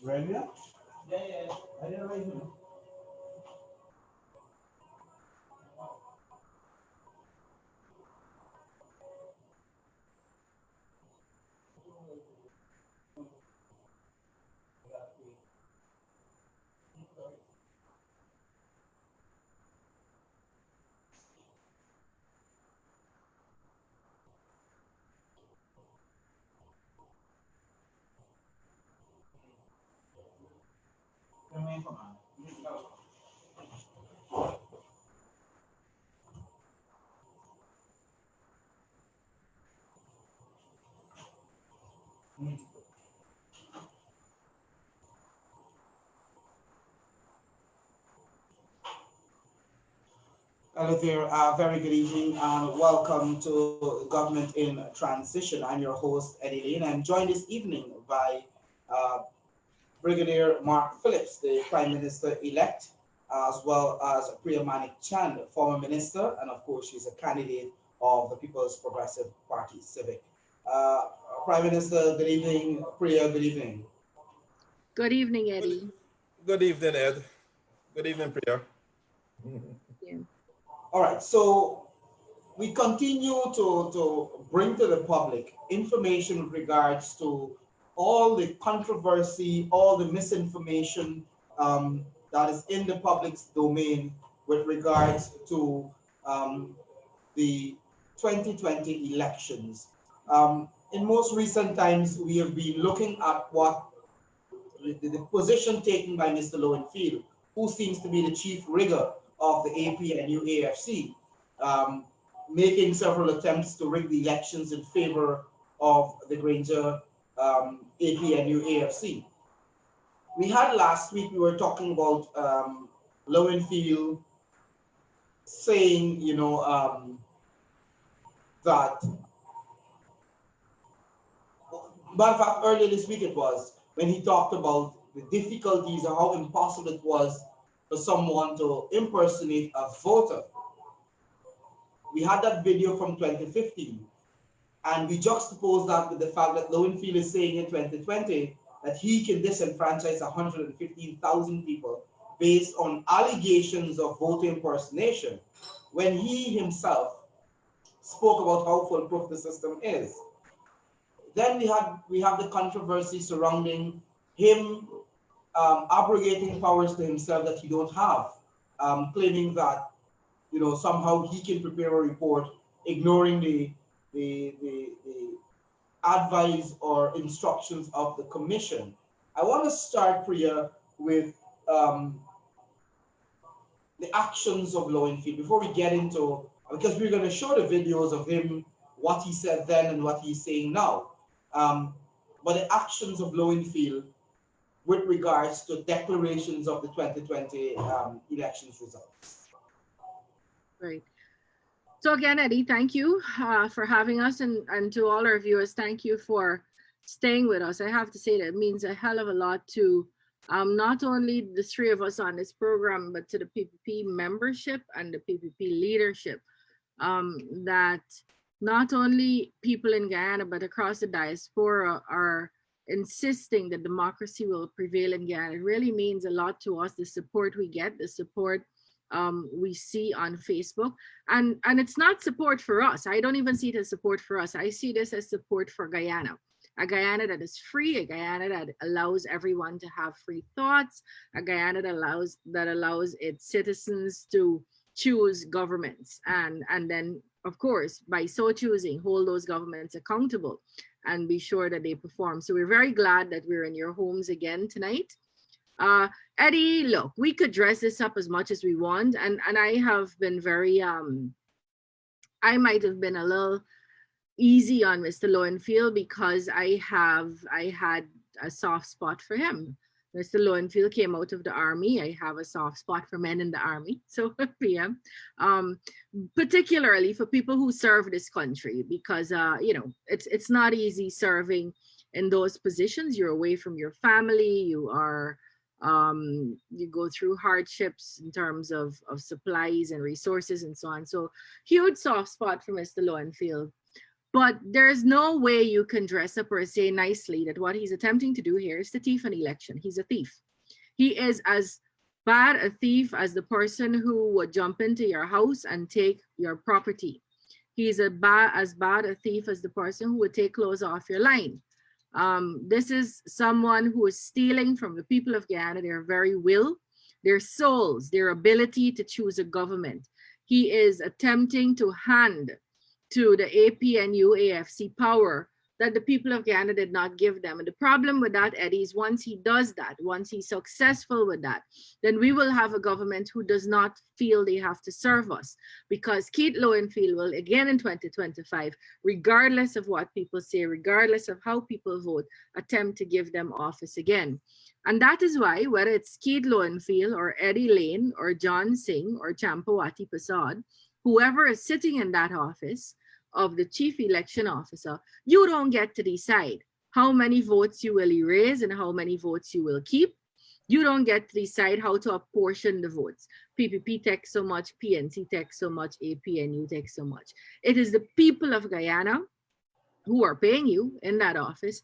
Ready? Yeah, yeah. I didn't raise it. Hello there, very good evening and welcome to Government in Transition. I'm your host, Eddie Layne. I'm joined this evening by uh, Brigadier Mark Phillips, the Prime Minister elect, as well as Priya Manik Chand, former minister, and of course, she's a candidate of the People's Progressive Party Civic. Uh, Prime Minister, good evening. Priya, good evening. Good evening, Good, Eddie. good evening, Ed. Good evening, Priya. Yeah. All right, so we continue to bring to the public information with regards to all the controversy, all the misinformation that is in the public's domain with regards to um, the 2020 elections. In most recent times, we have been looking at what the position taken by Mr. Lowenfield, who seems to be the chief rigger of the AP and UAFC, um, making several attempts to rig the elections in favor of the Granger AP and UAFC. We had last week, we were talking about Lowenfield saying, that, matter of fact, earlier this week it was, when he talked about the difficulties or how impossible it was for someone to impersonate a voter. We had that video from 2015, and we juxtapose that with the fact that Lowenfield is saying in 2020 that he can disenfranchise 115,000 people based on allegations of voter impersonation, when he himself spoke about how foolproof the system is. Then we have the controversy surrounding him abrogating powers to himself that he don't have, claiming that somehow he can prepare a report, ignoring the advice or instructions of the commission. I want to start, Priya, with um, the actions of Lowenfield before we get into, because we're going to show the videos of him, what he said then and what he's saying now. Um, but the actions of Lowenfield with regards to declarations of the 2020 elections results. Right. So again, Eddie, thank you for having us, and to all our viewers, thank you for staying with us. I have to say that it means a hell of a lot to not only the three of us on this program, but to the PPP membership and the PPP leadership. That not only people in Guyana, but across the diaspora are insisting that democracy will prevail in Guyana. It really means a lot to us, the support we get, the support we see on Facebook. And it's not support for us. I don't even see it as support for us. I see this as support for Guyana. A Guyana that is free, a Guyana that allows everyone to have free thoughts, a Guyana that allows its citizens to choose governments, and then of course by so choosing hold those governments accountable and be sure that they perform. So we're very glad that we're in your homes again tonight. uh Eddie, look, we could dress this up as much as we want, and I have been very I might have been a little easy on Mr. Lowenfield because I had a soft spot for him. Mr. Lowenfield came out of the army. I have a soft spot for men in the army. So PM, um, particularly for people who serve this country, because it's not easy serving in those positions. You're away from your family. You go through hardships in terms of supplies and resources and so on. So huge soft spot for Mr. Lowenfield. But there's no way you can dress up or say nicely that what he's attempting to do here is to thief an election. He's a thief. He is as bad a thief as the person who would jump into your house and take your property. He's as bad a thief as the person who would take clothes off your line. This is someone who is stealing from the people of Guyana, their very will, their souls, their ability to choose a government. He is attempting to hand to the APNU AFC power that the people of Guyana did not give them. And the problem with that, Eddie, is once he does that, once he's successful with that, then we will have a government who does not feel they have to serve us. Because Keith Lowenfield will, again in 2025, regardless of what people say, regardless of how people vote, attempt to give them office again. And that is why, whether it's Keith Lowenfield or Eddie Layne or John Singh or Champawati Prasad, whoever is sitting in that office of the chief election officer, you don't get to decide how many votes you will erase and how many votes you will keep. You don't get to decide how to apportion the votes. PPP takes so much, PNC takes so much, APNU takes so much. It is the people of Guyana who are paying you in that office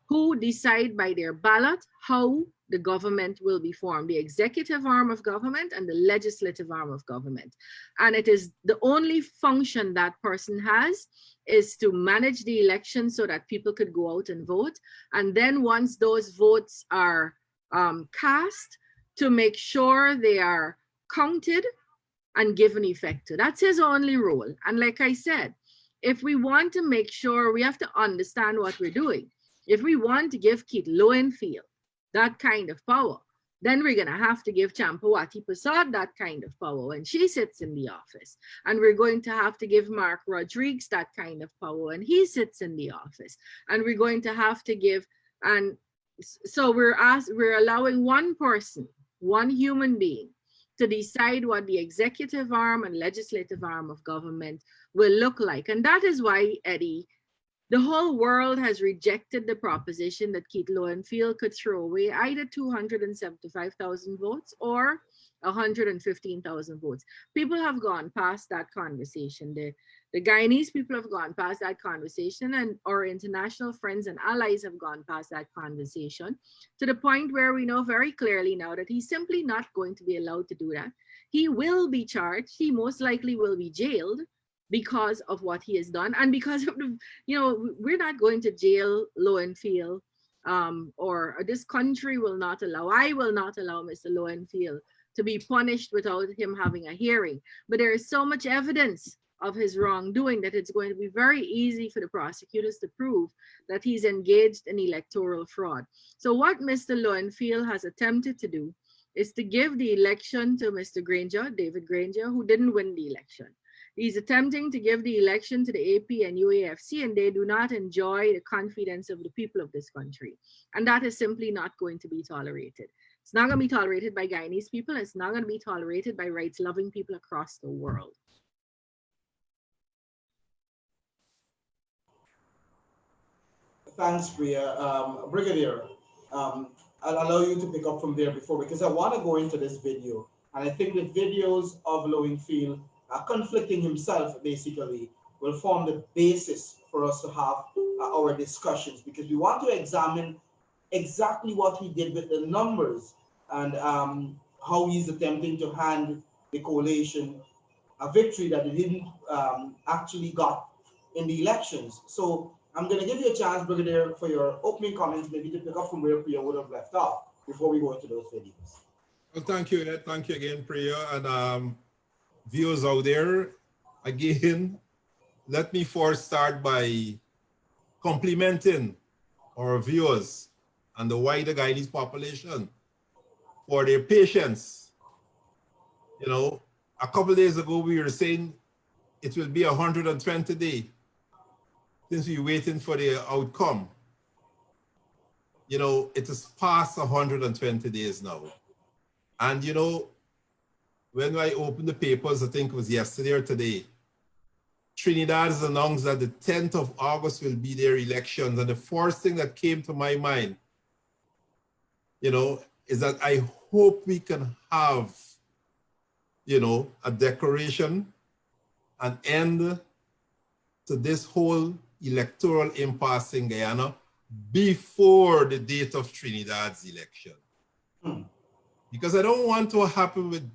who decide by their ballot how the government will be formed, the executive arm of government and the legislative arm of government. And it is the only function that person has is to manage the election so that people could go out and vote. And then once those votes are cast, to make sure they are counted and given effect to. That's his only role. And like I said, if we want to make sure, we have to understand what we're doing. If we want to give Keith Lowenfield that kind of power, then we're going to have to give Champawati Prasad that kind of power when she sits in the office. And we're going to have to give Mark Rodriguez that kind of power when he sits in the office. And we're going to have to give, and so we're allowing one person, one human being, to decide what the executive arm and legislative arm of government will look like. And that is why, Eddie, the whole world has rejected the proposition that Keith Lowenfield could throw away either 275,000 votes or 115,000 votes. People have gone past that conversation. The Guyanese people have gone past that conversation, and our international friends and allies have gone past that conversation to the point where we know very clearly now that he's simply not going to be allowed to do that. He will be charged. He most likely will be jailed because of what he has done, and because of the, we're not going to jail Lowenfield, or this country will not allow, I will not allow Mr. Lowenfield to be punished without him having a hearing. But there is so much evidence of his wrongdoing that it's going to be very easy for the prosecutors to prove that he's engaged in electoral fraud. So what Mr. Lowenfield has attempted to do is to give the election to Mr. Granger, David Granger, who didn't win the election. He's attempting to give the election to the AP and UAFC, and they do not enjoy the confidence of the people of this country. And that is simply not going to be tolerated. It's not going to be tolerated by Guyanese people. It's not going to be tolerated by rights-loving people across the world. Thanks, Priya. Brigadier, I'll allow you to pick up from there before, because I want to go into this video. And I think the videos of Lowenfield conflicting himself, basically, will form the basis for us to have our discussions, because we want to examine exactly what he did with the numbers and how he's attempting to hand the coalition a victory that it didn't actually got in the elections. So I'm going to give you a chance, Brigadier, for your opening comments, maybe to pick up from where Priya would have left off before we go into those videos. Well, thank you, Ed. Thank you again, Priya. And viewers out there, again, let me first start by complimenting our viewers and the wider Guyanese population for their patience. A couple of days ago, we were saying it will be 120 days since we're waiting for the outcome. It is past 120 days now. And, when I opened the papers, I think it was yesterday or today, Trinidad has announced that the 10th of August will be their elections. And the first thing that came to my mind, is that I hope we can have, a declaration, an end to this whole electoral impasse in Guyana before the date of Trinidad's election. Because I don't want to happen with,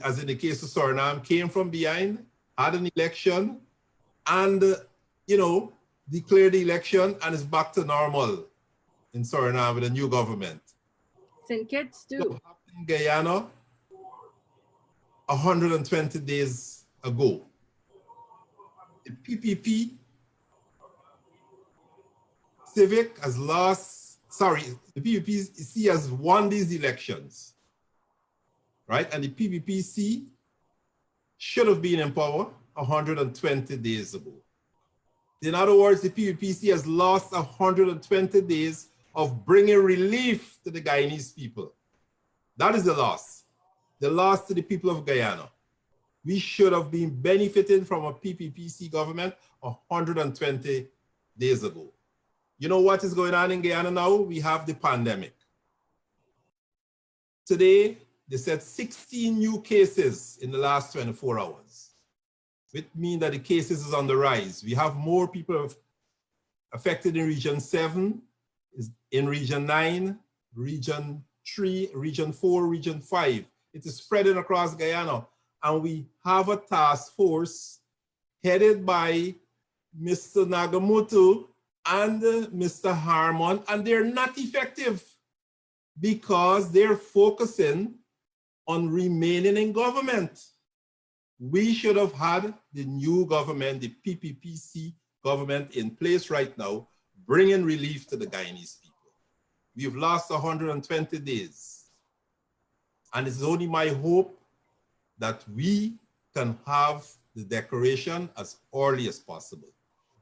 as in the case of Suriname, came from behind, had an election, and, you know, declared the election and is back to normal in Suriname with a new government. St. Kitts too. So happened in Guyana 120 days ago. The PPP Civic has lost, sorry, the PPPC has won these elections, right? And the PPPC should have been in power 120 days ago. In other words, the PPPC has lost 120 days of bringing relief to the Guyanese people. That is the loss to the people of Guyana. We should have been benefiting from a PPPC government 120 days ago. You know what is going on in Guyana now? We have the pandemic. Today, they said 16 new cases in the last 24 hours, which means that the cases is on the rise. We have more people affected in region 7, in region 9, region 3, region 4, region 5. It is spreading across Guyana. And we have a task force headed by Mr. Nagamoto and Mr. Harmon, and they're not effective because they're focusing on remaining in government. We should have had the new government, the PPPC government in place right now, bringing relief to the Guyanese people. We've lost 120 days. And it's only my hope that we can have the declaration as early as possible.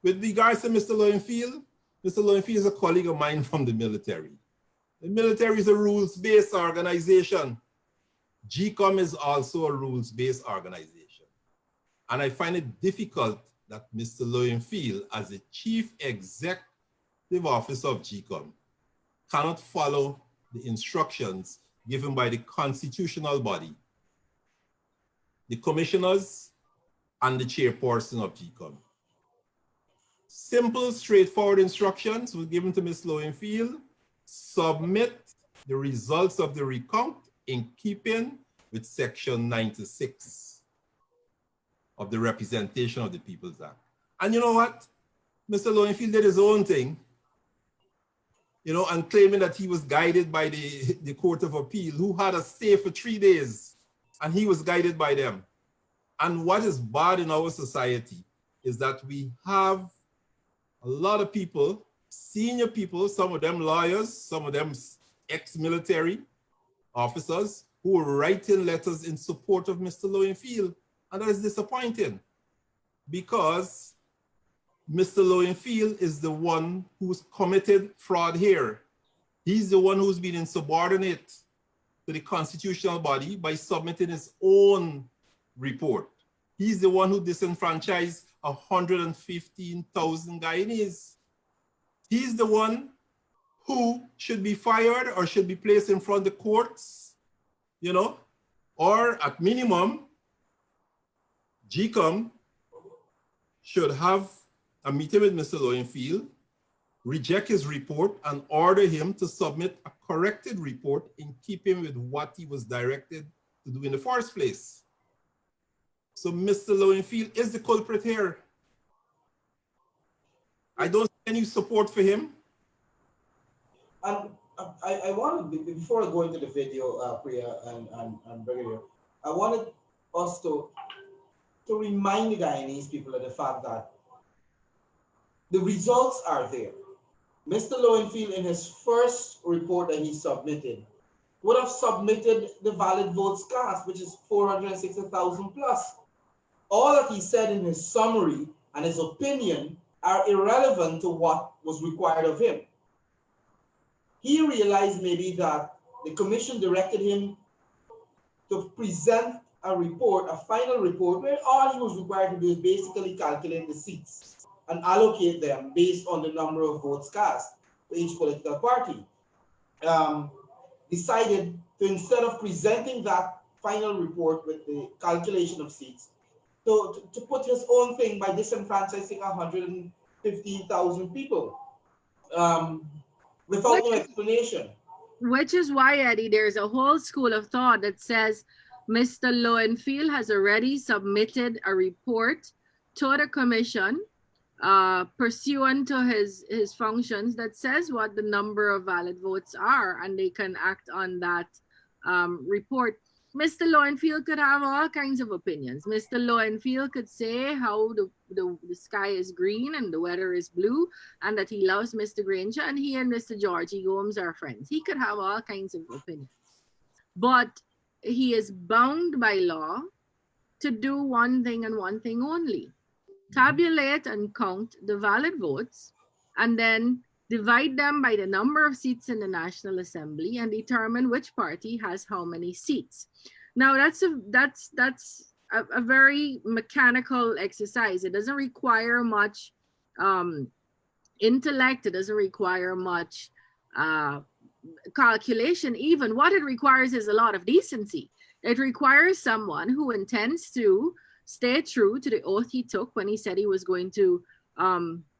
With regards to Mr. Lowenfield is a colleague of mine from the military. The military is a rules-based organization. GCOM is also a rules-based organization. And I find it difficult that Mr. Lowenfield, as the chief executive officer of GCOM, cannot follow the instructions given by the constitutional body, the commissioners, and the chairperson of GCOM. Simple, straightforward instructions were given to Ms. Lowenfield. Submit the results of the recount in keeping with Section 96 of the Representation of the People's Act. And you know what? Mr. Lowenfield did his own thing, you know, and claiming that he was guided by the Court of Appeal, who had a stay for 3 days, and he was guided by them. And what is bad in our society is that we have a lot of people, senior people, some of them lawyers, some of them ex-military officers, who are writing letters in support of Mr. Lowenfield. And that is disappointing because Mr. Lowenfield is the one who's committed fraud here. He's the one who's been insubordinate to the constitutional body by submitting his own report. He's the one who disenfranchised 115,000 Guyanese. He's the one who should be fired or should be placed in front of the courts, you know, or at minimum, GCOM should have a meeting with Mr. Lowenfield, reject his report, and order him to submit a corrected report in keeping with what he was directed to do in the first place. So Mr. Lowenfield is the culprit here. I don't see any support for him. And I wanted, before I go into the video, Priya and Brigadier, I wanted us to remind the Guyanese people of the fact that the results are there. Mr. Lowenfield, in his first report that he submitted, would have submitted the valid votes cast, which is 460,000 plus. All that he said in his summary and his opinion are irrelevant to what was required of him. He realized maybe that the commission directed him to present a report, a final report, where all he was required to do is basically calculate the seats and allocate them based on the number of votes cast for each political party. Decided to, instead of presenting that final report with the calculation of seats, to put his own thing by disenfranchising 15,000 people without no explanation. Which is why, Eddie, there's a whole school of thought that says Mr. Lowenfield has already submitted a report to the commission pursuant to his functions that says what the number of valid votes are, and they can act on that report. Mr. Lowenfield could have all kinds of opinions. Mr. Lowenfield could say how the sky is green and the weather is blue, and that he loves Mr. Granger, and he and Mr. Georgie Gomes are friends. He could have all kinds of opinions. But he is bound by law to do one thing and one thing only: tabulate and count the valid votes, and then divide them by the number of seats in the National Assembly and determine which party has how many seats. Now that's a very mechanical exercise. It doesn't require much intellect. It doesn't require much calculation. Even what it requires is a lot of decency. It requires someone who intends to stay true to the oath he took when he said he was going to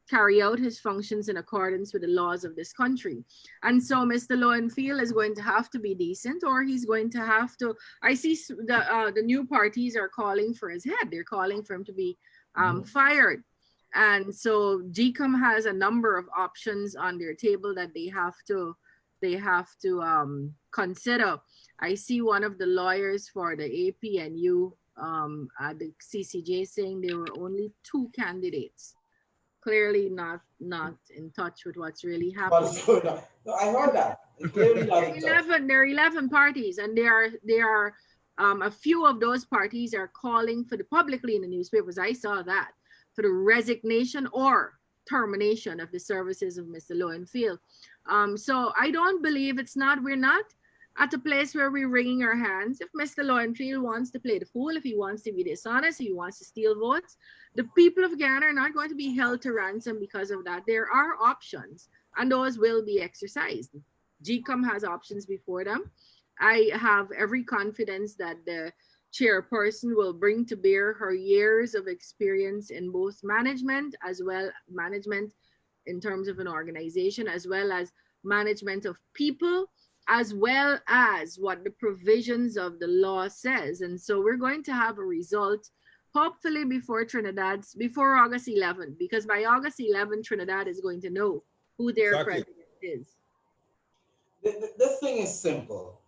carry out his functions in accordance with the laws of this country. And so Mr. Lowenfield is going to have to be decent, or he's going to have to, I see the new parties are calling for his head. They're calling for him to be fired. And so GCOM has a number of options on their table that they have to consider. I see one of the lawyers for the APNU at the CCJ saying there were only 2 candidates. Clearly not in touch with what's really happening. No, I heard that. It's clearly not in touch. There are 11 parties, and there are a few of those parties are calling for publicly in the newspapers. I saw that, for the resignation or termination of the services of Mr. Lowenfield. So I don't believe we're not at a place where we're wringing our hands. If Mr. Lowenfield wants to play the fool, if he wants to be dishonest, if he wants to steal votes, the people of Ghana are not going to be held to ransom because of that. There are options, and those will be exercised. GCOM has options before them. I have every confidence that the chairperson will bring to bear her years of experience in both management in terms of an organization, as well as management of people, as well as what the provisions of the law says. And so we're going to have a result, hopefully before August 11th, because by August 11th, Trinidad is going to know who their president is. This thing is simple.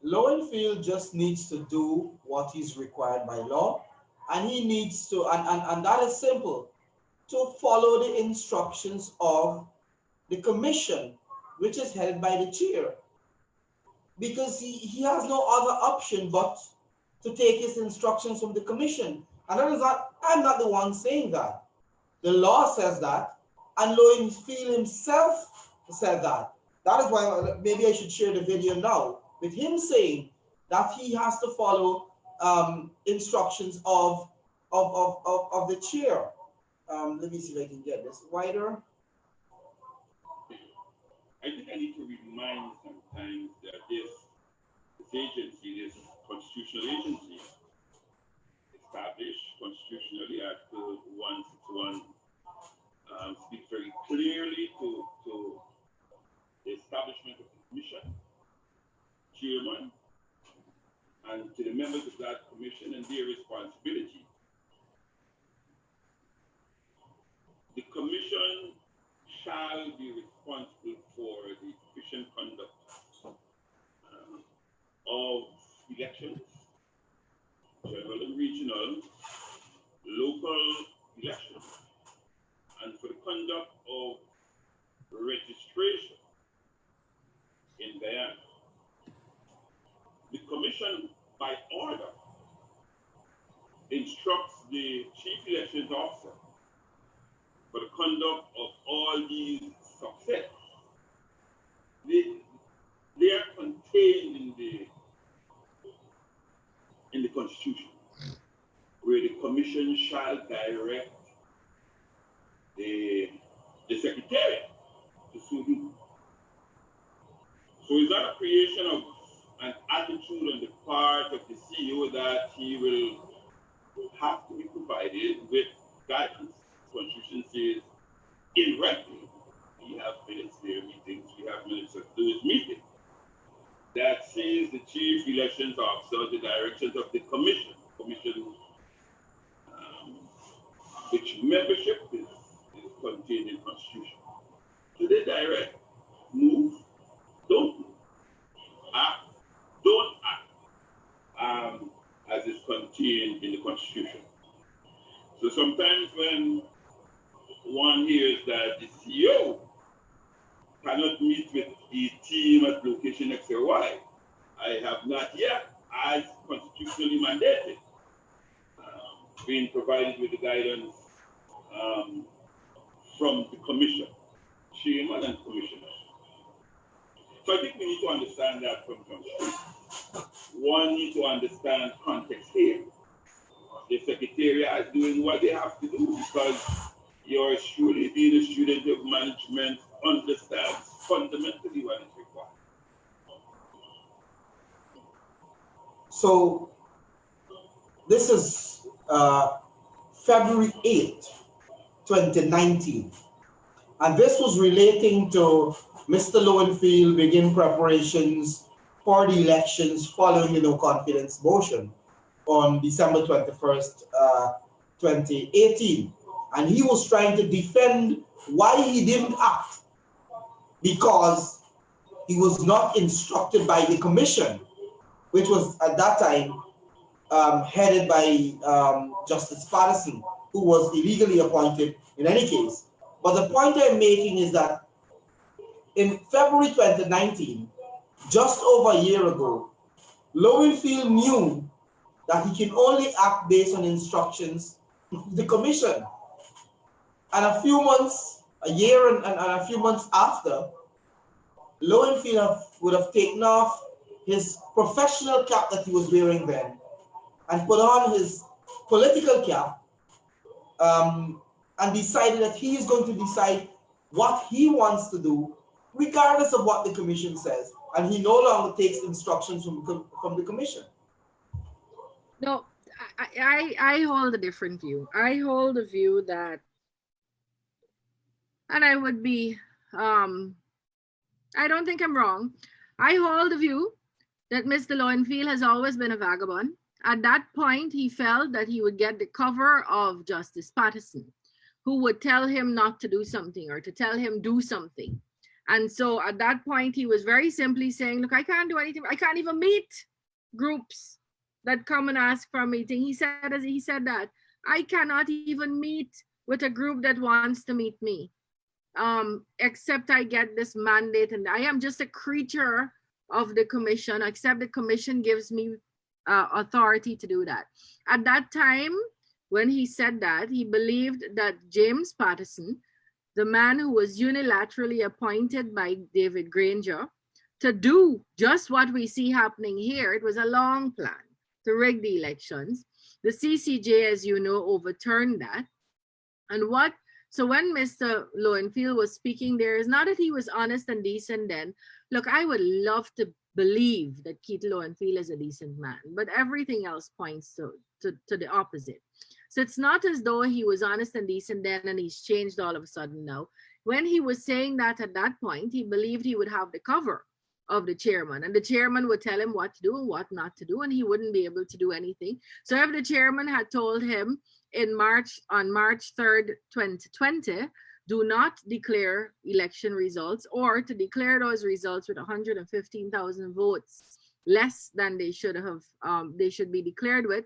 Lowenfield just needs to do what is required by law, and he needs to, and that is simple, to follow the instructions of the commission, which is headed by the chair. Because he has no other option but to take his instructions from the commission. And that is not, I'm not the one saying that. The law says that, and Lowenfield himself said that. That is why maybe I should share the video now with him saying that he has to follow instructions of the chair. Let me see if I can get this wider. I think I need to remind sometimes that this agency, this constitutional agency, established constitutionally, Article 161, speaks very clearly to the establishment of the commission, chairman, and to the members of that commission and their responsibility. The commission shall be responsible for the efficient conduct of elections, general and regional, local elections, and for the conduct of registration in Guyana. The commission, by order, instructs the chief elections officer for the conduct of all these success. They are contained in the Constitution, where the commission shall direct the secretariat to so do. So it's not a creation of an attitude on the part of the CEO that he will have to be provided with guidance. The Constitution says in writing. We have minutes there meetings, we have minutes of those meetings. That says the chief elections officer, the directions of the commission, which membership is contained in constitution. So they direct, move, don't move, act, don't act, as is contained in the constitution. So sometimes when one hears that the CEO cannot meet with the team at location X or Y, I have not yet, as constitutionally mandated, been provided with the guidance from the commission, chairman and commissioner. So I think we need to understand that from constitution. One needs to understand context here. The secretariat is doing what they have to do because you're surely being a student of management understands fundamentally what is required. So this is February 8th, 2019. And this was relating to Mr. Lowenfield begin preparations for the elections following the no confidence motion on December 21st, 2018. And he was trying to defend why he didn't act, because he was not instructed by the commission, which was at that time headed by Justice Patterson, who was illegally appointed in any case. But the point I'm making is that in February 2019, just over a year ago, Lowenfield knew that he can only act based on instructions of the commission. And a few months, a year and a few months after, Lowenfield would have taken off his professional cap that he was wearing then and put on his political cap, and decided that he is going to decide what he wants to do, regardless of what the commission says. And he no longer takes instructions from the commission. No, I hold a different view. I hold a view that, and I would be, I don't think I'm wrong. I hold the view that Mr. Lowenfield has always been a vagabond. At that point, he felt that he would get the cover of Justice Patterson, who would tell him not to do something or to tell him do something. And so at that point, he was very simply saying, look, I can't do anything. I can't even meet groups that come and ask for a meeting. He said that I cannot even meet with a group that wants to meet me, except I get this mandate, and I am just a creature of the commission, except the commission gives me authority to do that. At that time, when he said that, he believed that James Patterson, the man who was unilaterally appointed by David Granger to do just what we see happening here, it was a long plan to rig the elections. The CCJ, as you know, overturned that. And so when Mr. Lowenfield was speaking there, is not that he was honest and decent then. Look, I would love to believe that Keith Lowenfield is a decent man, but everything else points to the opposite. So it's not as though he was honest and decent then and he's changed all of a sudden now. When he was saying that at that point, he believed he would have the cover of the chairman, and the chairman would tell him what to do and what not to do, and he wouldn't be able to do anything. So if the chairman had told him on March 3rd, 2020, do not declare election results, or to declare those results with 115,000 votes less than they should be declared with,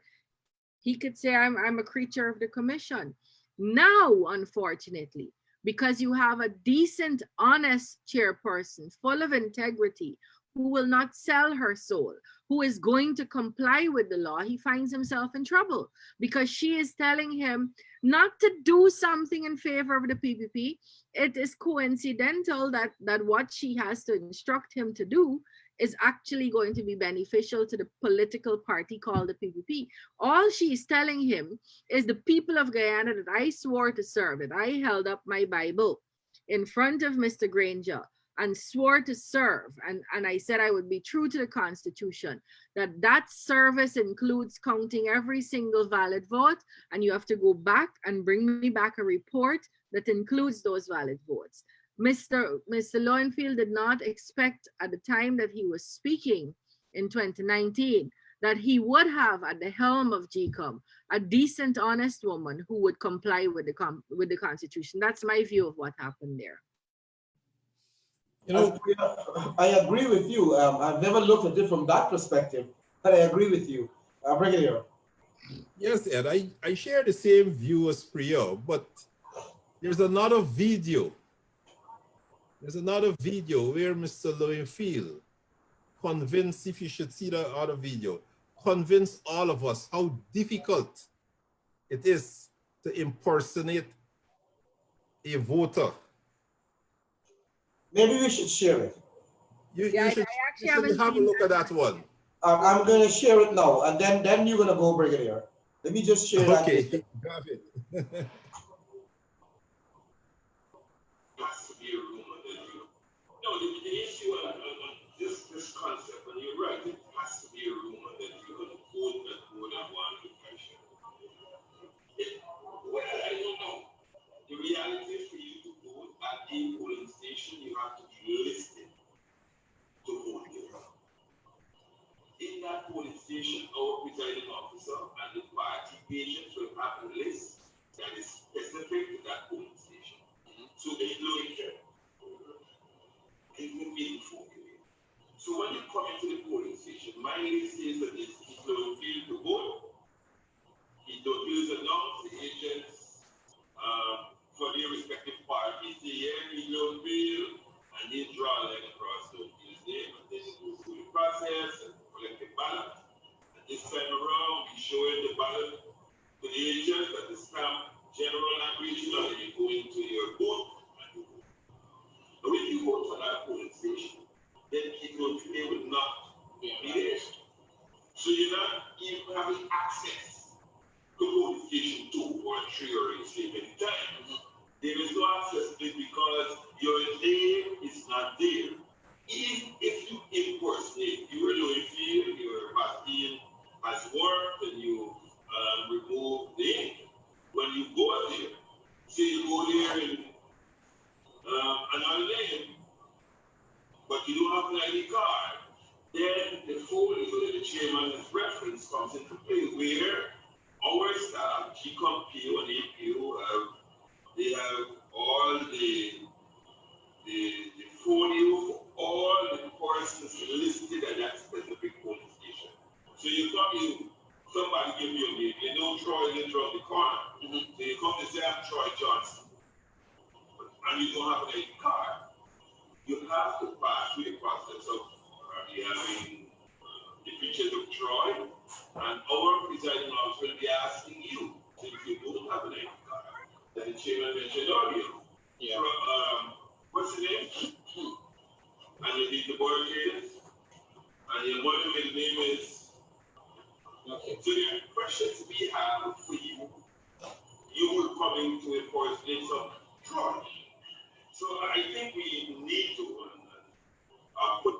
he could say, I'm a creature of the commission. Now, unfortunately, because you have a decent, honest chairperson full of integrity, who will not sell her soul, who is going to comply with the law, he finds himself in trouble because she is telling him not to do something in favor of the PPP. It is coincidental that what she has to instruct him to do is actually going to be beneficial to the political party called the PPP. All she's telling him is the people of Guyana that I swore to serve, that I held up my Bible in front of Mr. Granger, and swore to serve, and I said I would be true to the Constitution, that service includes counting every single valid vote, and you have to go back and bring me back a report that includes those valid votes. Mr. Lowenfield did not expect at the time that he was speaking in 2019 that he would have at the helm of GCOM a decent, honest woman who would comply with the Constitution. That's my view of what happened there. You know, I agree with you. I've never looked at it from that perspective, but I agree with you. Brigadier. yes, Ed, I share the same view as Priya, but there's another video. There's another video where Mr. Lowenfield convinced, if you should see the other video, convince all of us how difficult it is to impersonate a voter. Maybe we should share it. You Yeah, should, I actually you should haven't have a seen look that. at that one. I'm going to share it now, and then you're going to go, Brigadier. Let me just share that. Okay, with you. have it. Has to be a rumor that you. No, the issue on this concept, and you're right, it has to be a rumor that you're going to vote that more than one location. Well, I don't know. The reality for you to vote at a polling station, you have to be listed to vote there. In that polling station, our presiding officer and the party agents will have a list that is specific to that polling station. So they know it. It will be before you. So when you come into the polling station, my list is that it's Lowenfield to vote. He don't use announce the agents for their respective parties. Say, yeah, he Lowenfield, and they draw a line across Lowenfield's name, and then it goes through the process and collect the ballot. And this time around, we show the ballot to the agents at the stamp general and regional, and you go into your booth and you vote. But if you go to that polling station, then they will not be there. So you're not even having access to polling station 2 or 3 or a given time. There is no access to it because your name is not there. Even if you impersonate, you were Lowenfield, your vaccine has worked, and you remove the ink. When you go there, say you go there in another name, but you don't have an ID card, then the folio that the chairman's reference comes into play, where our staff, GCOM, PO, and APO, they have all the folio for all the persons listed at that specific polling station. So you come, somebody give you a name, you know Troy lives around the corner. So you come to say, I'm Troy Johnson, and you don't have an ID card. You have to pass through the process of having the pictures of Troy, and our presiding officer will be asking you, if you don't have an ID card, that the chairman mentioned earlier. Yeah. What's the name? And you need the board cadence, and your mother middle name is. Okay. So the questions we have for you, you will come into a person of Troy. So I think we need to put.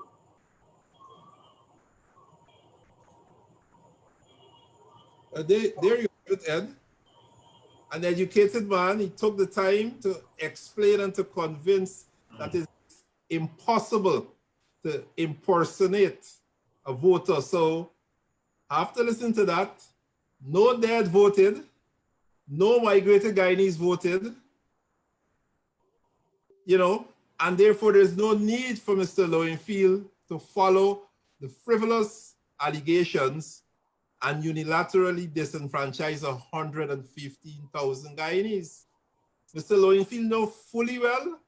There you have it, Ed. An educated man, he took the time to explain and to convince that it's impossible to impersonate a voter. So after listening to that, no dead voted, no migrated Guyanese voted, you know, and therefore there's no need for Mr. Lowenfield to follow the frivolous allegations and unilaterally disenfranchise 115,000 Guyanese. Mr. Lowenfield knows fully well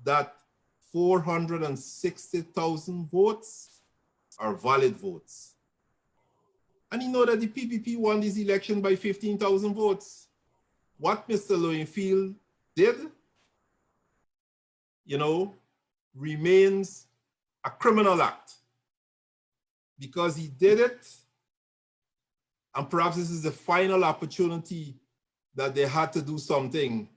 that 460,000 votes are valid votes. And he knows that the PPP won this election by 15,000 votes. What Mr. Lowenfield did, you know, remains a criminal act because he did it. And perhaps this is the final opportunity that they had to do something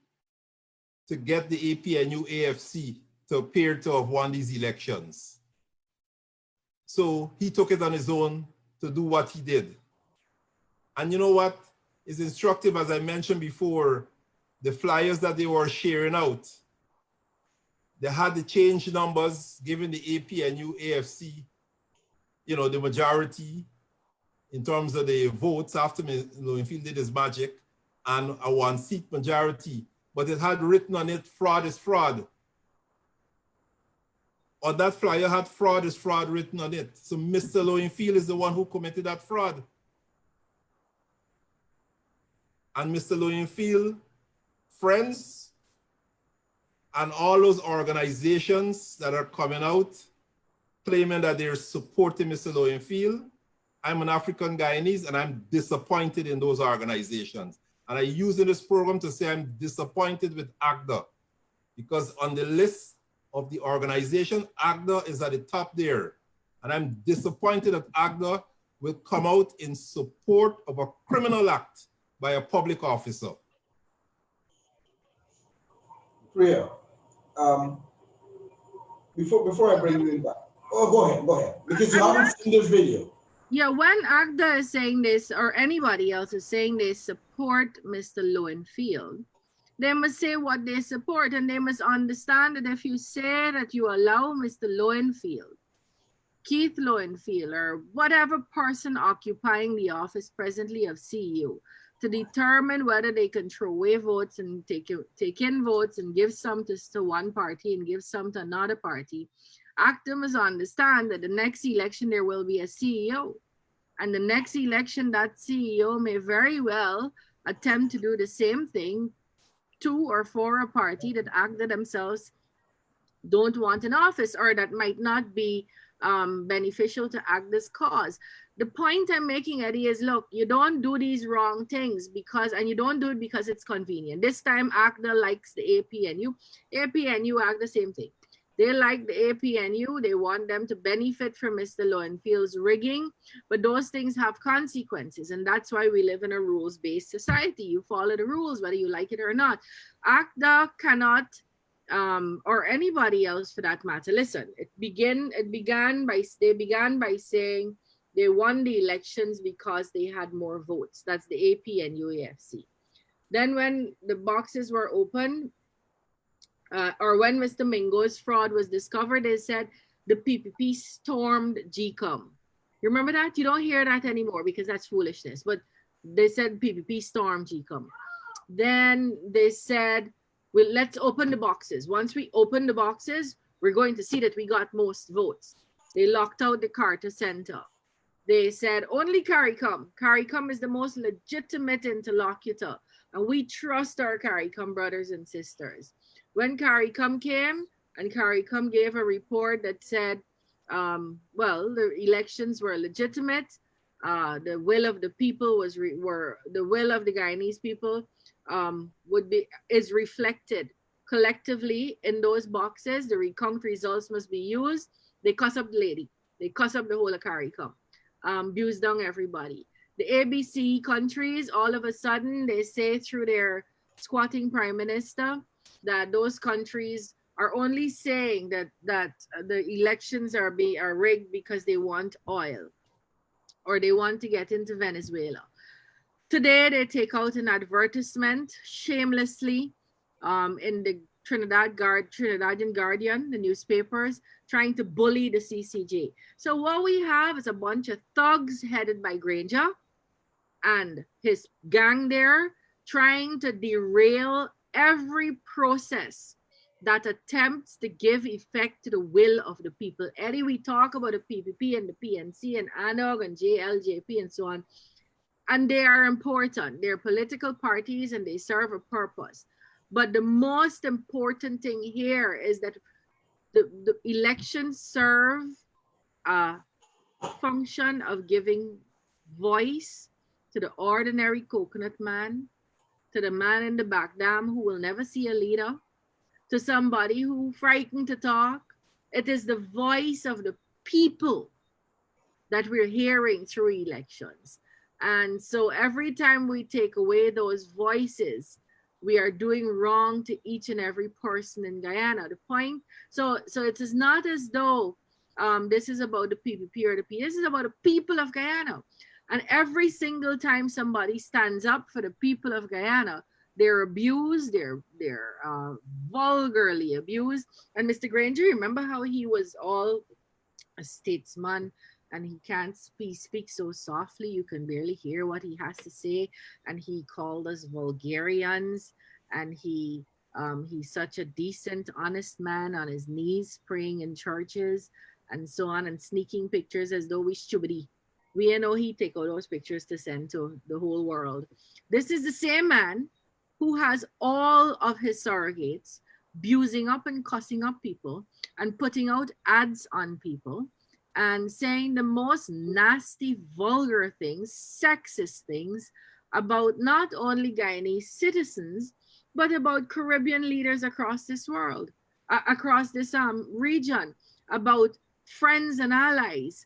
to get the APNU AFC to appear to have won these elections. So he took it on his own to do what he did. And you know what? It's instructive, as I mentioned before, the flyers that they were sharing out. They had the change numbers, given the APNU, AFC, you know, the majority in terms of the votes after Lowenfield did his magic, and a one-seat majority. But it had written on it, fraud is fraud. Or that flyer had fraud is fraud written on it. So Mr. Lowenfield is the one who committed that fraud. And Mr. Lowenfield, friends, and all those organizations that are coming out claiming that they're supporting Mr. Lowenfield, I'm an African Guyanese and I'm disappointed in those organizations. And I use in this program to say I'm disappointed with ACDA, because on the list of the organization, ACDA is at the top there. And I'm disappointed that ACDA will come out in support of a criminal act by a public officer. Priya, before I bring you in back, go ahead, because you haven't seen this video. Yeah, when ACDA is saying this, or anybody else is saying they support Mr. Lowenfield, they must say what they support, and they must understand that if you say that you allow Mr. Lowenfield, Keith Lowenfield, or whatever person occupying the office presently of CEO, to determine whether they can throw away votes and take in votes and give some to one party and give some to another party, ACDA must understand that the next election there will be a CEO. And the next election, that CEO may very well attempt to do the same thing to or for a party that ACDA themselves don't want in office, or that might not be beneficial to ACDA's cause. The point I'm making, Eddie, is look, you don't do these wrong things and you don't do it because it's convenient. This time ACDA likes the APNU. APNU act the same thing. They like the APNU. They want them to benefit from Mr. Lowenfield's rigging, but those things have consequences, and that's why we live in a rules-based society. You follow the rules, whether you like it or not. ACDA cannot, or anybody else for that matter. Listen, they began by saying they won the elections because they had more votes. That's the APNU AFC. Then when the boxes were open, or when Mr. Mingo's fraud was discovered, they said the PPP stormed GCOM. You remember that? You don't hear that anymore because that's foolishness. But they said PPP stormed GCOM. Then they said, well, let's open the boxes. Once we open the boxes, we're going to see that we got most votes. They locked out the Carter Center. They said only CARICOM. CARICOM is the most legitimate interlocutor, and we trust our CARICOM brothers and sisters. When CARICOM came, and CARICOM gave a report that said, well, the elections were legitimate. The will of the people the will of the Guyanese people is reflected collectively in those boxes. The recount results must be used. They cuss up the lady. They cuss up the whole of CARICOM. Abuse down everybody. The ABC countries, all of a sudden, they say through their squatting prime minister that those countries are only saying that the elections are rigged because they want oil or they want to get into Venezuela. Today, they take out an advertisement shamelessly in the Trinidadian Guardian, the newspapers, trying to bully the CCJ. So what we have is a bunch of thugs headed by Granger and his gang there trying to derail every process that attempts to give effect to the will of the people. Eddie, we talk about the PPP and the PNC and ANOG and JLJP and so on, and they are important. They're political parties and they serve a purpose. But the most important thing here is that the elections serve a function of giving voice to the ordinary coconut man, to the man in the back dam who will never see a leader, to somebody who frightened to talk. It is the voice of the people that we're hearing through elections. And so every time we take away those voices, We are doing wrong to each and every person in Guyana. The point, so it is not as though this is about the PPP or the P. This is about the people of Guyana. And every single time somebody stands up for the people of Guyana, they're abused, they're vulgarly abused. And Mr. Granger, remember how he was all a statesman and he can't speak so softly, you can barely hear what he has to say, and he called us vulgarians, and he's such a decent, honest man on his knees praying in churches and so on, and sneaking pictures as though we stupid. We know he take all those pictures to send to the whole world. This is the same man who has all of his surrogates abusing up and cussing up people and putting out ads on people and saying the most nasty, vulgar things, sexist things about not only Guyanese citizens, but about Caribbean leaders across this world, across this region, about friends and allies,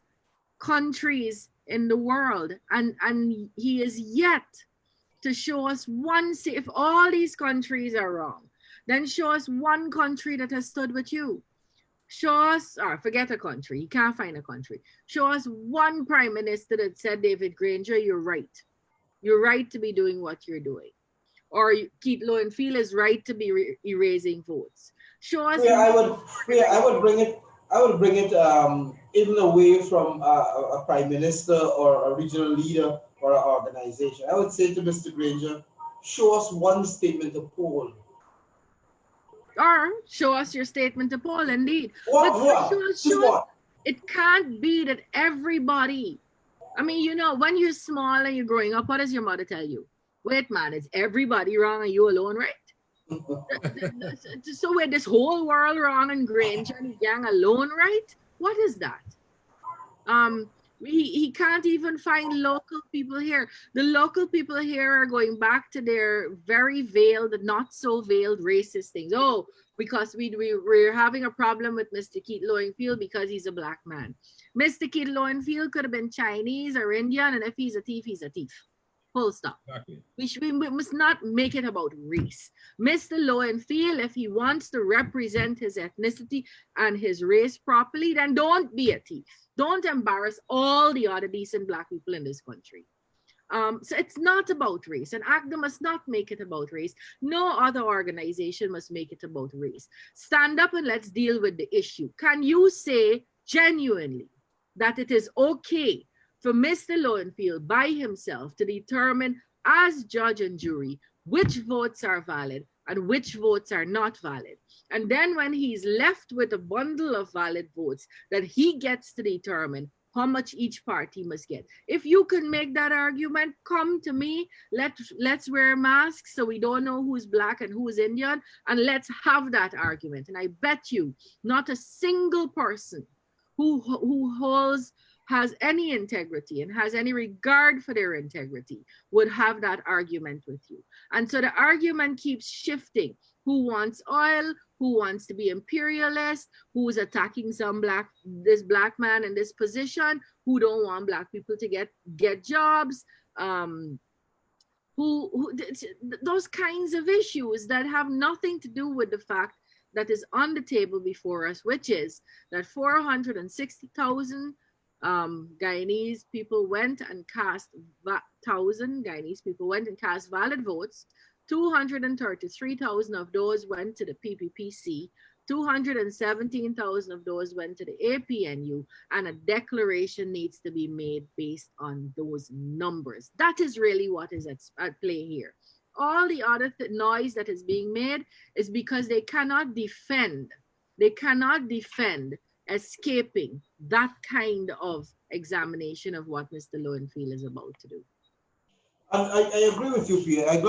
countries in the world. And he is yet to show us one, if all these countries are wrong, then show us one country that has stood with you. Show us, or forget a country, you can't find a country. Show us one prime minister that said, David Granger, you're right. You're right to be doing what you're doing. Or Keith Lowenfield is right to be erasing votes. Show us. I would bring it even away from a prime minister or a regional leader or an organization. I would say to Mr. Granger, show us one statement to poll. Or show us your statement to poll, indeed. What? It can't be that everybody, I mean, you know, when you're small and you're growing up, what does your mother tell you? Wait, man, is everybody wrong and you alone right? So wait, this whole world wrong and Granger and gang alone right? What is that? He can't even find local people here. The local people here are going back to their very veiled, not so veiled racist things. Oh, because we're having a problem with Mr. Keith Lowenfield because he's a black man. Mr. Keith Lowenfield could have been Chinese or Indian, and if he's a thief, he's a thief. Full stop. Exactly. We must not make it about race. Mr. Lowenfield, if he wants to represent his ethnicity and his race properly, then don't be a thief. Don't embarrass all the other decent black people in this country. So it's not about race, and ACDA must not make it about race. No other organization must make it about race. Stand up and let's deal with the issue. Can you say genuinely that it is okay for Mr. Lowenfield by himself to determine as judge and jury which votes are valid and which votes are not valid? And then when he's left with a bundle of valid votes, that he gets to determine how much each party must get. If you can make that argument, come to me. Let's wear masks so we don't know who's black and who's Indian, and let's have that argument. And I bet you not a single person who has any integrity and has any regard for their integrity would have that argument with you. And so the argument keeps shifting. Who wants oil? Who wants to be imperialist? Who's attacking this black man in this position? Who don't want black people to get jobs? Those kinds of issues that have nothing to do with the fact that is on the table before us, which is that 460,000 Guyanese people went and cast valid votes. 233,000 of those went to the PPPC, 217,000 of those went to the APNU, and a declaration needs to be made based on those numbers. That is really what is at play here. All the other noise that is being made is because they cannot defend escaping that kind of examination of what Mr. Lowenfield is about to do. I agree with you, Pierre. I'm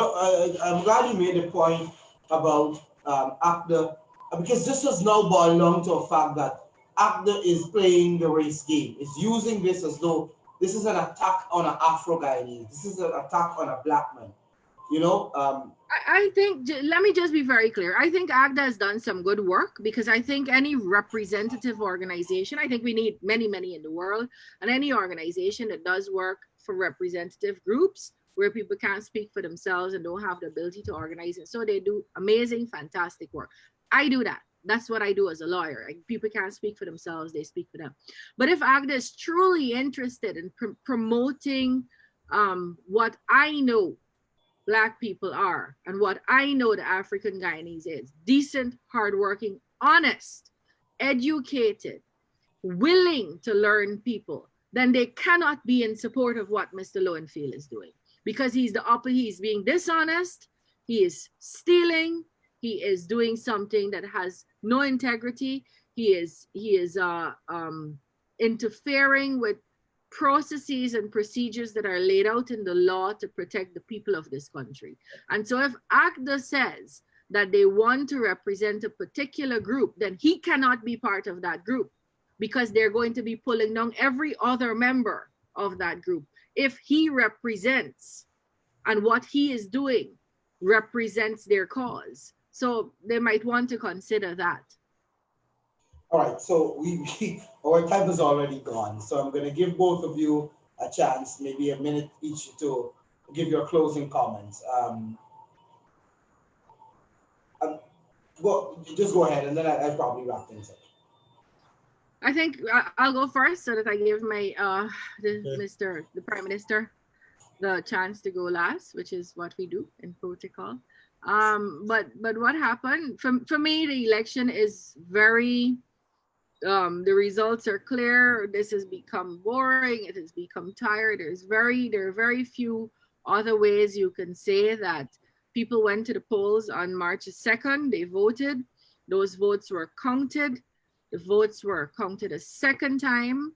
glad you made a point about ACDA, because this has now boiled down to a fact that ACDA is playing the race game. It's using this as though this is an attack on an Afro-Guyanese. This is an attack on a black man. You know? I think, let me just be very clear. I think ACDA has done some good work, because I think any representative organization, I think we need many, many in the world, and any organization that does work for representative groups where people can't speak for themselves and don't have the ability to organize it. So they do amazing, fantastic work. I do that. That's what I do as a lawyer. Like, people can't speak for themselves, they speak for them. But if AGDA is truly interested in promoting what I know Black people are and what I know the African Guyanese is, decent, hardworking, honest, educated, willing to learn people, then they cannot be in support of what Mr. Lowenfield is doing, because he's being dishonest, he is stealing, he is doing something that has no integrity, he is interfering with processes and procedures that are laid out in the law to protect the people of this country. And so if ACDA says that they want to represent a particular group, then he cannot be part of that group, because they're going to be pulling down every other member of that group if he represents and what he is doing represents their cause. So they might want to consider that. All right, so our time is already gone. So I'm going to give both of you a chance, maybe a minute each, to give your closing comments. Well, just go ahead, and then I'll probably wrap things up. I think I'll go first so that I give my the Prime Minister the chance to go last, which is what we do in protocol. But what happened for me, the election is very the results are clear. This has become boring. It has become tired. There are very few other ways you can say that people went to the polls on March 2nd. They voted. Those votes were counted. The votes were counted a second time.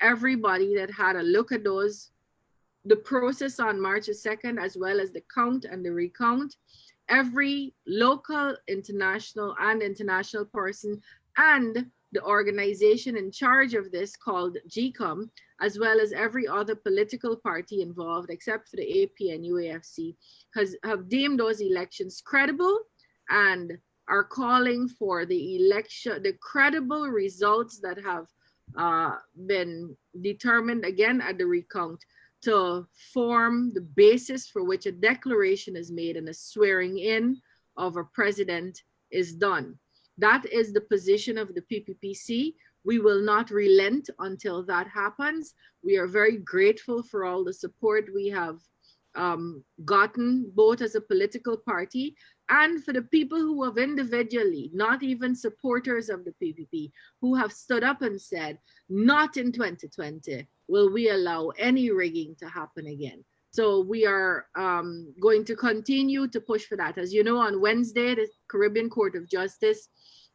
Everybody that had a look at the process on March 2nd, as well as the count and the recount, every local, international person, and the organization in charge of this called GCOM, as well as every other political party involved, except for the AP and UAFC, have deemed those elections credible and are calling for the credible results that have been determined again at the recount to form the basis for which a declaration is made and a swearing in of a president is done. That is the position of the PPPC. We will not relent until that happens. We are very grateful for all the support we have gotten, both as a political party and for the people who have individually, not even supporters of the PPP, who have stood up and said, not in 2020 will we allow any rigging to happen again. So we are going to continue to push for that. As you know, on Wednesday, the Caribbean Court of Justice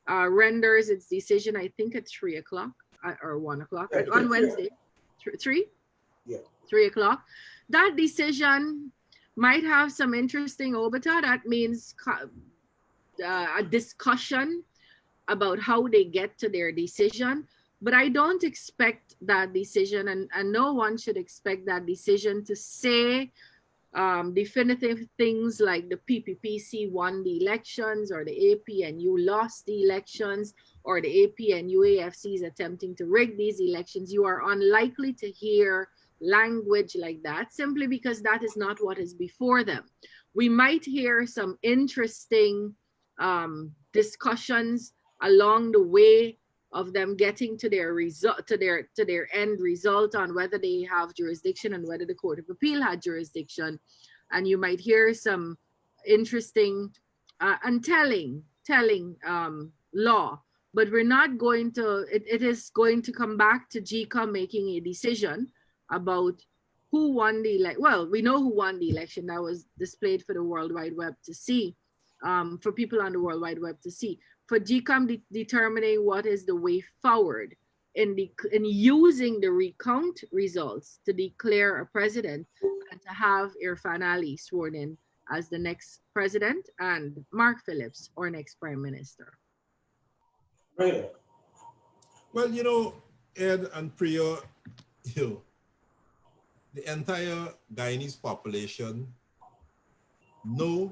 renders its decision, I think at 3 o'clock or 1 o'clock, on Wednesday. 3? Yeah. 3 o'clock. That decision might have some interesting obita. That means a discussion about how they get to their decision. But I don't expect that decision, and no one should expect that decision to say definitive things like the PPPC won the elections, or the APNU lost the elections, or the APNU AFC is attempting to rig these elections. You are unlikely to hear language like that, simply because that is not what is before them. We might hear some interesting discussions along the way of them getting to their result, to their end result on whether they have jurisdiction and whether the Court of Appeal had jurisdiction. And you might hear some interesting and telling law, but we're not going to, it is going to come back to GCOM making a decision about who won the election. Well, we know who won the election. That was displayed for the World Wide Web to see, for people on the World Wide Web to see. For GCOM determining what is the way forward in using the recount results to declare a president and to have Irfan Ali sworn in as the next president and Mark Phillips our next Prime Minister. Right. Well, you know, Ed and Priya, the entire Guyanese population know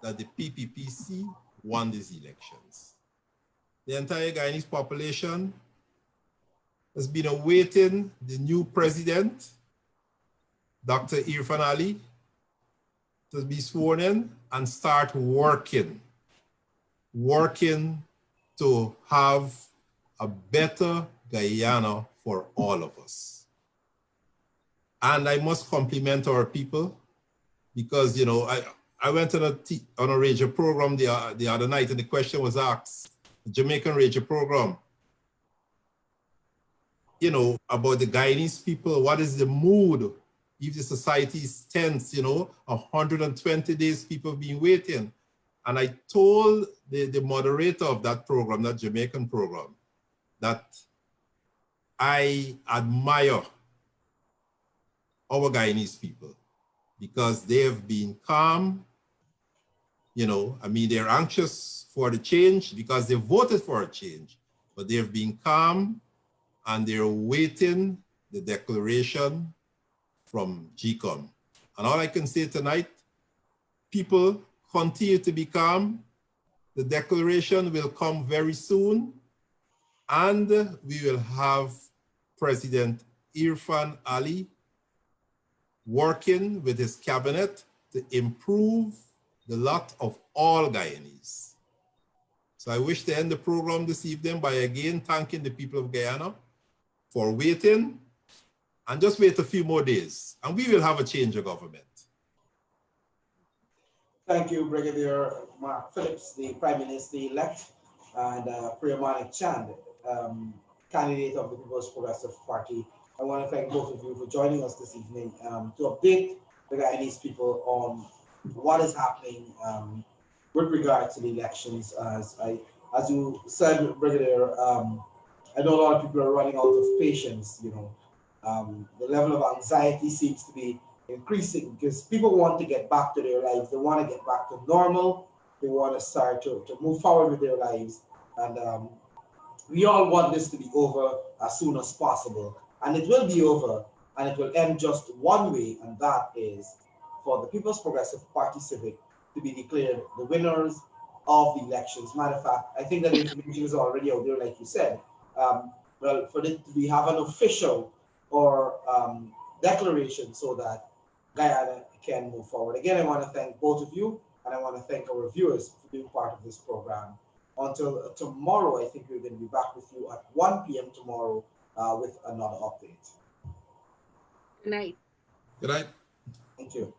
that the PPPC won these elections. The entire Guyanese population has been awaiting the new president Dr. Irfan Ali to be sworn in and start working to have a better Guyana for all of us. And I must compliment our people because, you know, I went on a radio program the other night and the question was asked, the Jamaican radio program, you know, about the Guyanese people, what is the mood if the society is tense, you know, 120 days people have been waiting. And I told the moderator of that program, that Jamaican program, that I admire our Guyanese people because they have been calm. You know, I mean, they're anxious for the change because they voted for a change, but they've been calm and they're waiting the declaration from GCOM. And all I can say tonight, people continue to be calm. The declaration will come very soon, and we will have President Irfan Ali working with his cabinet to improve the lot of all Guyanese. So I wish to end the program this evening by again thanking the people of Guyana for waiting, and just wait a few more days, and we will have a change of government. Thank you, Brigadier Mark Phillips, the Prime Minister-elect, and Priya Manik Chand, candidate of the People's Progressive Party. I want to thank both of you for joining us this evening to update the Guyanese people on what is happening with regard to the elections. As you said, Brigadier, I know a lot of people are running out of patience. You know, the level of anxiety seems to be increasing because people want to get back to their lives. They want to get back to normal. They want to start to move forward with their lives. And we all want this to be over as soon as possible. And it will be over, and it will end just one way, and that is for the People's Progressive Party Civic to be declared the winners of the elections. Matter of fact, I think that information is already out there, like you said. Well, for it to have an official or declaration so that Guyana can move forward. Again, I want to thank both of you, and I want to thank our viewers for being part of this program. Until tomorrow, I think we're going to be back with you at 1 p.m. tomorrow with another update. Good night. Good night. Thank you.